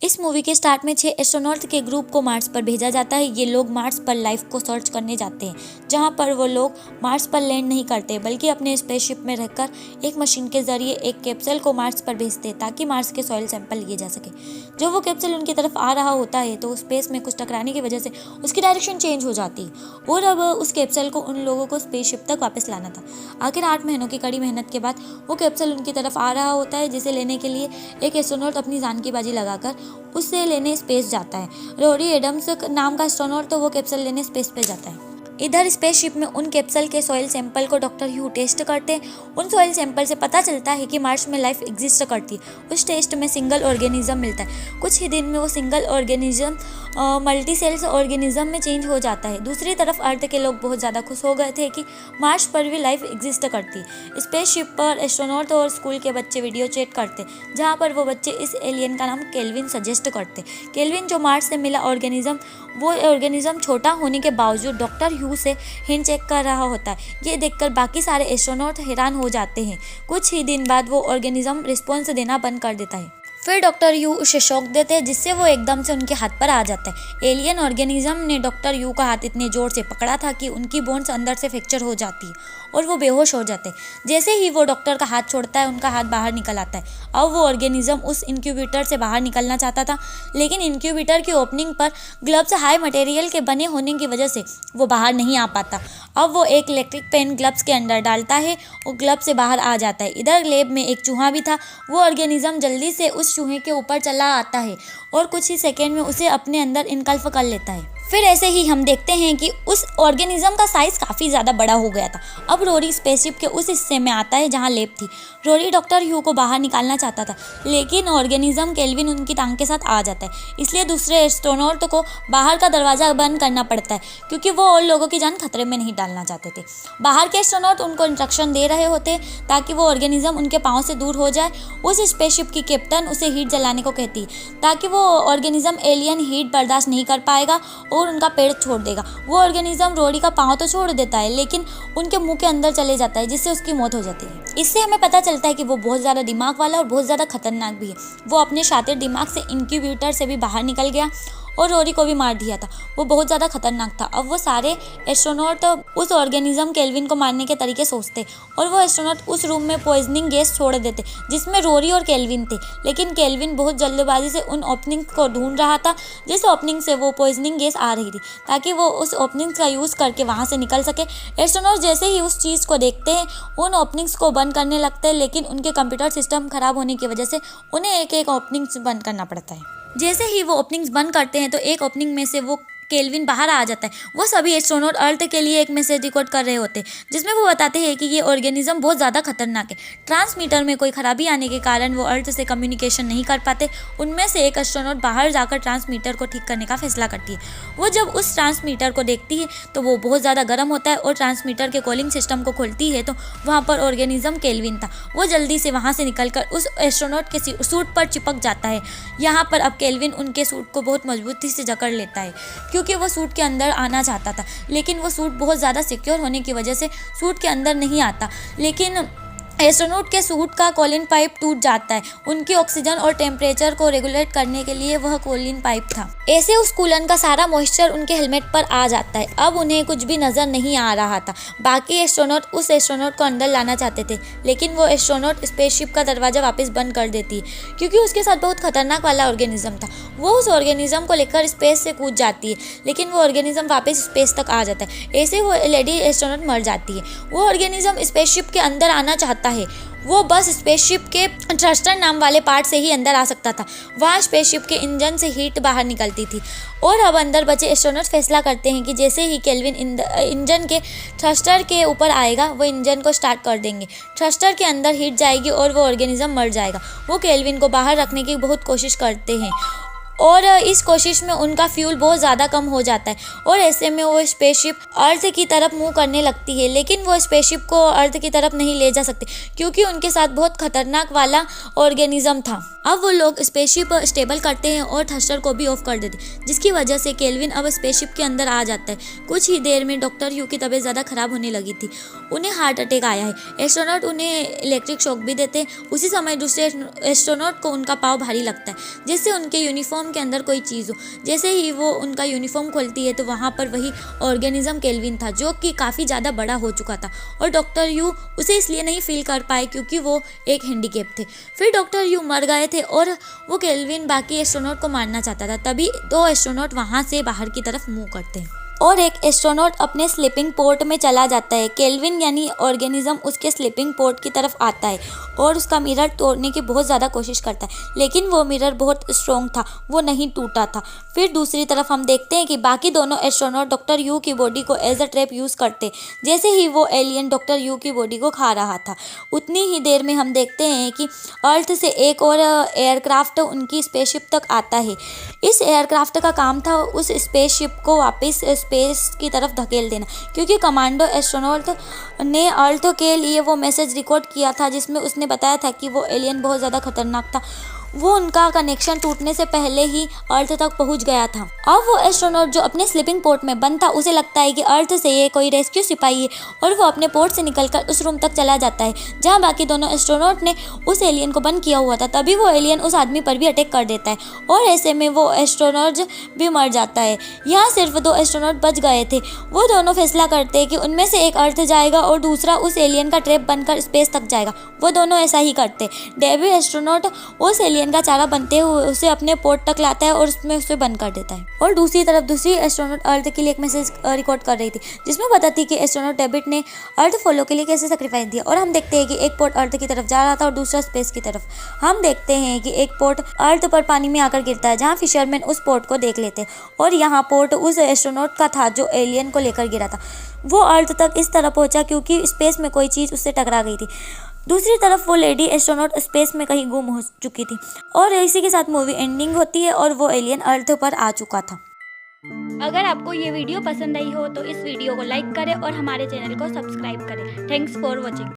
इस मूवी के स्टार्ट में 6 एस्ट्रोनॉट के ग्रुप को मार्स पर भेजा जाता है। ये लोग मार्स पर लाइफ को सर्च करने जाते हैं, जहां पर वो लोग मार्स पर लैंड नहीं करते बल्कि अपने स्पेसशिप में रहकर एक मशीन के जरिए एक कैप्सूल को मार्स पर भेजते हैं ताकि मार्स के सॉइल सैंपल लिए जा सके। जब वो कैप्सूल उनकी तरफ आ रहा होता है तो स्पेस में कुछ टकराने की वजह से उसकी डायरेक्शन चेंज हो जाती है और अब उस कैप्सूल को उन लोगों को स्पेसशिप तक वापस लाना था। आखिर 8 महीनों की कड़ी मेहनत के बाद वो कैप्सूल उनकी तरफ आ रहा होता है, जिसे लेने के लिए एक एस्ट्रोनॉट अपनी जान की बाजी लगाकर उससे लेने स्पेस जाता है। रोरी एडम्स नाम का एस्ट्रोनॉट तो वो कैप्सूल लेने स्पेस पे जाता है। इधर स्पेसशिप में उन कैप्सूल के सॉइल सैंपल को डॉक्टर ह्यू टेस्ट करते हैं। उन सॉइल सैंपल से पता चलता है कि मार्स में लाइफ एग्जिस्ट करती है। उस टेस्ट में सिंगल ऑर्गेनिज्म मिलता है। कुछ ही दिन में वो single organism multi cells organism में चेंज हो जाता है। दूसरी तरफ अर्थ के लोग बहुत ज़्यादा खुश हो गए थे कि मार्स पर भी लाइफ एग्जिस्ट करती है। स्पेसशिप पर एस्ट्रोनॉट और स्कूल के बच्चे वीडियो चैट करते, जहाँ पर वो बच्चे इस एलियन का नाम केल्विन सजेस्ट करते। केल्विन जो मार्स से मिला ऑर्गेनिज्म, वो ऑर्गेनिज्म छोटा होने के बावजूद डॉक्टर ह्यू से हिंट चेक कर रहा होता है। ये देखकर बाकी सारे एस्ट्रोनॉट हैरान हो जाते हैं। कुछ ही दिन बाद वो ऑर्गेनिज्म रिस्पॉन्स देना बंद कर देता है। फिर डॉक्टर यू उसे शॉक देते हैं, जिससे वो एकदम से उनके हाथ पर आ जाता है। एलियन ऑर्गेनिज्म ने डॉक्टर यू का हाथ इतने जोर से पकड़ा था कि उनकी बोन्स अंदर से फ्रैक्चर हो जाती है और वो बेहोश हो जाते हैं। जैसे ही वो डॉक्टर का हाथ छोड़ता है, उनका हाथ बाहर निकल आता है। अब वो ऑर्गेनिज्म उस इंक्यूबेटर से बाहर निकलना चाहता था, लेकिन इंक्यूबेटर की ओपनिंग पर ग्लव्स हाई मटेरियल के बने होने की वजह से वो बाहर नहीं आ पाता। अब वो एक इलेक्ट्रिक पेन ग्लव्स के अंदर डालता है और ग्लव से बाहर आ जाता है। इधर लैब में एक चूहा भी था। वो ऑर्गेनिज्म जल्दी से उस चूहे के ऊपर चला आता है और कुछ ही सेकेंड में उसे अपने अंदर इनकल्फ कर लेता है। फिर ऐसे ही हम देखते हैं कि उस ऑर्गेनिज्म का साइज काफ़ी ज़्यादा बड़ा हो गया था। अब रोरी स्पेसशिप के उस हिस्से में आता है जहां लैब थी। रोरी डॉक्टर ह्यू को बाहर निकालना चाहता था, लेकिन ऑर्गेनिज्म केल्विन उनकी टांग के साथ आ जाता है। इसलिए दूसरे एस्ट्रोनॉट को बाहर का दरवाज़ा बंद करना पड़ता है, क्योंकि वो और लोगों की जान खतरे में नहीं डालना चाहते थे। बाहर के एस्ट्रोनॉट उनको इंस्ट्रक्शन दे रहे होते ताकि वो ऑर्गेनिज्म उनके पाँव से दूर हो जाए। उस स्पेसशिप की कैप्टन उसे हीट जलाने को कहती है ताकि वो ऑर्गेनिज्म एलियन हीट बर्दाश्त नहीं कर पाएगा और उनका पेड़ छोड़ देगा। वो ऑर्गेनिज्म रोरी का पाँव तो छोड़ देता है, लेकिन उनके मुंह के अंदर चले जाता है, जिससे उसकी मौत हो जाती है। इससे हमें पता चलता है कि वो बहुत ज़्यादा दिमाग वाला और बहुत ज़्यादा खतरनाक भी है। वो अपने शातिर दिमाग से इंक्यूबेटर से भी बाहर निकल गया और रोरी को भी मार दिया था। वो बहुत ज़्यादा खतरनाक था। अब वो सारे एस्ट्रोनॉट उस ऑर्गेनिज्म केल्विन को मारने के तरीके सोचते और वो एस्ट्रोनॉट उस रूम में पॉइजनिंग गैस छोड़ देते, जिसमें रोरी और केल्विन थे। लेकिन केल्विन बहुत जल्दबाजी से उन ओपनिंग्स को ढूंढ रहा था, जिस ओपनिंग से वो पॉइजनिंग गैस आ रही थी, ताकि वो उस ओपनिंग्स का यूज़ करके वहाँ से निकल सके। एस्ट्रोनॉट जैसे ही उस चीज़ को देखते हैं, उन ओपनिंग्स को बंद करने लगते हैं, लेकिन उनके कंप्यूटर सिस्टम खराब होने की वजह से उन्हें एक एक ओपनिंग्स बंद करना पड़ता है। जैसे ही वो ओपनिंग्स बंद करते हैं तो एक ओपनिंग में से वो केल्विन बाहर आ जाता है। वो सभी एस्ट्रोनॉट अर्थ के लिए एक मैसेज रिकॉर्ड कर रहे होते हैं, जिसमें वो बताते हैं कि ये ऑर्गेनिज्म बहुत ज़्यादा खतरनाक है। ट्रांसमीटर में कोई खराबी आने के कारण वो अर्थ से कम्युनिकेशन नहीं कर पाते। उनमें से एक एस्ट्रोनॉट बाहर जाकर ट्रांसमीटर को ठीक करने का फैसला करती है। वो जब उस ट्रांसमीटर को देखती है तो वो बहुत ज़्यादा गर्म होता है और ट्रांसमीटर के कॉलिंग सिस्टम को खोलती है तो वहाँ पर ऑर्गेनिज्म केल्विन था। वो जल्दी से वहाँ से निकलकर उस एस्ट्रोनॉट के सूट पर चिपक जाता है। यहाँ पर अब केल्विन उनके सूट को बहुत मजबूती से जकड़ लेता है, क्योंकि वो सूट के अंदर आना चाहता था, लेकिन वो सूट बहुत ज़्यादा सिक्योर होने की वजह से सूट के अंदर नहीं आता। लेकिन एस्ट्रोनॉट के सूट का कॉलिन पाइप टूट जाता है। उनकी ऑक्सीजन और टेम्परेचर को रेगुलेट करने के लिए वह कॉलिन पाइप था। ऐसे उस कूलन का सारा मॉइस्चर उनके हेलमेट पर आ जाता है। अब उन्हें कुछ भी नज़र नहीं आ रहा था। बाकी एस्ट्रोनॉट उस एस्ट्रोनॉट को अंदर लाना चाहते थे, लेकिन वो एस्ट्रोनॉट स्पेसशिप का दरवाज़ा वापस बंद कर देती है, क्योंकि उसके साथ बहुत खतरनाक वाला ऑर्गेनिज्म था। वो उस ऑर्गेनिज्म को लेकर स्पेस से कूद जाती है, लेकिन वो ऑर्गेनिज्म वापस स्पेस तक आ जाता है। ऐसे वो लेडी एस्ट्रोनॉट मर जाती है। वो ऑर्गेनिज्म स्पेसशिप के अंदर आना चाहता है। वो बस स्पेसशिप के थ्रस्टर नाम वाले पार्ट से ही अंदर आ सकता था। वहाँ स्पेसशिप के इंजन से हीट बाहर निकलती थी और अब अंदर बचे एस्ट्रोनॉट फैसला करते हैं कि जैसे ही केल्विन इंजन के थ्रस्टर के ऊपर आएगा, वो इंजन को स्टार्ट कर देंगे। थ्रस्टर के अंदर हीट जाएगी और वो ऑर्गेनिज्म मर जाएगा। वो केल्विन को बाहर रखने की बहुत कोशिश करते हैं और इस कोशिश में उनका फ्यूल बहुत ज़्यादा कम हो जाता है और ऐसे में वो स्पेसशिप अर्थ की तरफ मूव करने लगती है, लेकिन वो स्पेसशिप को अर्थ की तरफ नहीं ले जा सकती क्योंकि उनके साथ बहुत खतरनाक वाला ऑर्गेनिज्म था। अब वो लोग स्पेसशिप स्टेबल करते हैं और थ्रस्टर को भी ऑफ कर देते हैं, जिसकी वजह से केल्विन अब स्पेसशिप के अंदर आ जाता है। कुछ ही देर में डॉक्टर यू की तबीयत ज़्यादा खराब होने लगी थी, उन्हें हार्ट अटैक आया है। एस्ट्रोनॉट उन्हें इलेक्ट्रिक शॉक भी देते हैं। उसी समय दूसरे एस्ट्रोनॉट को उनका पाँव भारी लगता है, जैसे उनके यूनिफॉर्म के अंदर कोई चीज़ हो। जैसे ही वो उनका यूनिफॉर्म खोलती है तो वहाँ पर वही ऑर्गेनिज्म केल्विन था, जो कि काफ़ी ज़्यादा बड़ा हो चुका था और डॉक्टर यू उसे इसलिए नहीं फील कर पाए क्योंकि वो एक हैंडीकैप थे। फिर डॉक्टर यू मर गए थे और वो केल्विन बाकी एस्ट्रोनॉट को मारना चाहता था। तभी दो एस्ट्रोनॉट वहाँ से बाहर की तरफ मूव करते हैं और एक एस्ट्रोनॉट अपने स्लीपिंग पोर्ट में चला जाता है। केल्विन यानी ऑर्गेनिज्म उसके स्लीपिंग पोर्ट की तरफ आता है और उसका मिरर तोड़ने की बहुत ज़्यादा कोशिश करता है, लेकिन वो मिरर बहुत स्ट्रॉन्ग था, वो नहीं टूटा था। फिर दूसरी तरफ हम देखते हैं कि बाकी दोनों एस्ट्रोनॉट डॉक्टर यू की बॉडी को एज अ ट्रैप यूज़ करते। जैसे ही वो एलियन डॉक्टर यू की बॉडी को खा रहा था, उतनी ही देर में हम देखते हैं कि अर्थ से एक और एयरक्राफ्ट उनकी स्पेसशिप तक आता है। इस एयरक्राफ्ट का काम था उस स्पेसशिप को वापस स्पेस की तरफ धकेल देना, क्योंकि कमांडो एस्ट्रोनॉट ने अर्थ के लिए वो मैसेज रिकॉर्ड किया था जिसमें उसने बताया था कि वो एलियन बहुत ज़्यादा खतरनाक था। वो उनका कनेक्शन टूटने से पहले ही अर्थ तक पहुंच गया था। अब वो एस्ट्रोनॉट जो अपने स्लीपिंग पोर्ट में बंद था, उसे लगता है कि अर्थ से ये कोई रेस्क्यू सिपाही है और वो अपने पोर्ट से निकलकर उस रूम तक चला जाता है जहां बाकी दोनों एस्ट्रोनॉट ने उस एलियन को बंद किया हुआ था। तभी वो एलियन उस आदमी पर भी अटैक कर देता है और ऐसे में वो एस्ट्रोनॉट भी मर जाता है। यहाँ सिर्फ दो एस्ट्रोनॉट बच गए थे। वो दोनों फैसला करते हैं कि उनमें से एक अर्थ जाएगा और दूसरा उस एलियन का ट्रैप बनकर स्पेस तक जाएगा। वो दोनों ऐसा ही करते। डेब्यू एस्ट्रोनॉट उस एलियन का चारा बनते हुए उसे अपने पोर्ट तक लाता है और उसमें उसे बंद कर देता है। और दूसरी तरफ दूसरी एस्ट्रोनॉट अर्थ के लिए एक मैसेज रिकॉर्ड कर रही थी जिसमें बताती कि एस्ट्रोनॉट डेविड ने अर्थ फॉलो के लिए कैसे सेक्रीफाइस दिया। और हम देखते हैं कि एक पोर्ट अर्थ की तरफ जा रहा था और दूसरा स्पेस की तरफ। हम देखते हैं कि एक पोर्ट अर्थ पर पानी में आकर गिरता है जहाँ फिशरमैन उस पोर्ट को देख लेते और यहाँ पोर्ट उस एस्ट्रोनॉट का था जो एलियन को लेकर गिरा था। वो अर्थ तक इस तरह पहुंचा क्योंकि स्पेस में कोई चीज़ उससे टकरा गई थी। दूसरी तरफ वो लेडी एस्ट्रोनॉट स्पेस में कहीं गुम हो चुकी थी और इसी के साथ मूवी एंडिंग होती है और वो एलियन अर्थ पर आ चुका था। अगर आपको ये वीडियो पसंद आई हो तो इस वीडियो को लाइक करें और हमारे चैनल को सब्सक्राइब करें। Thanks for watching.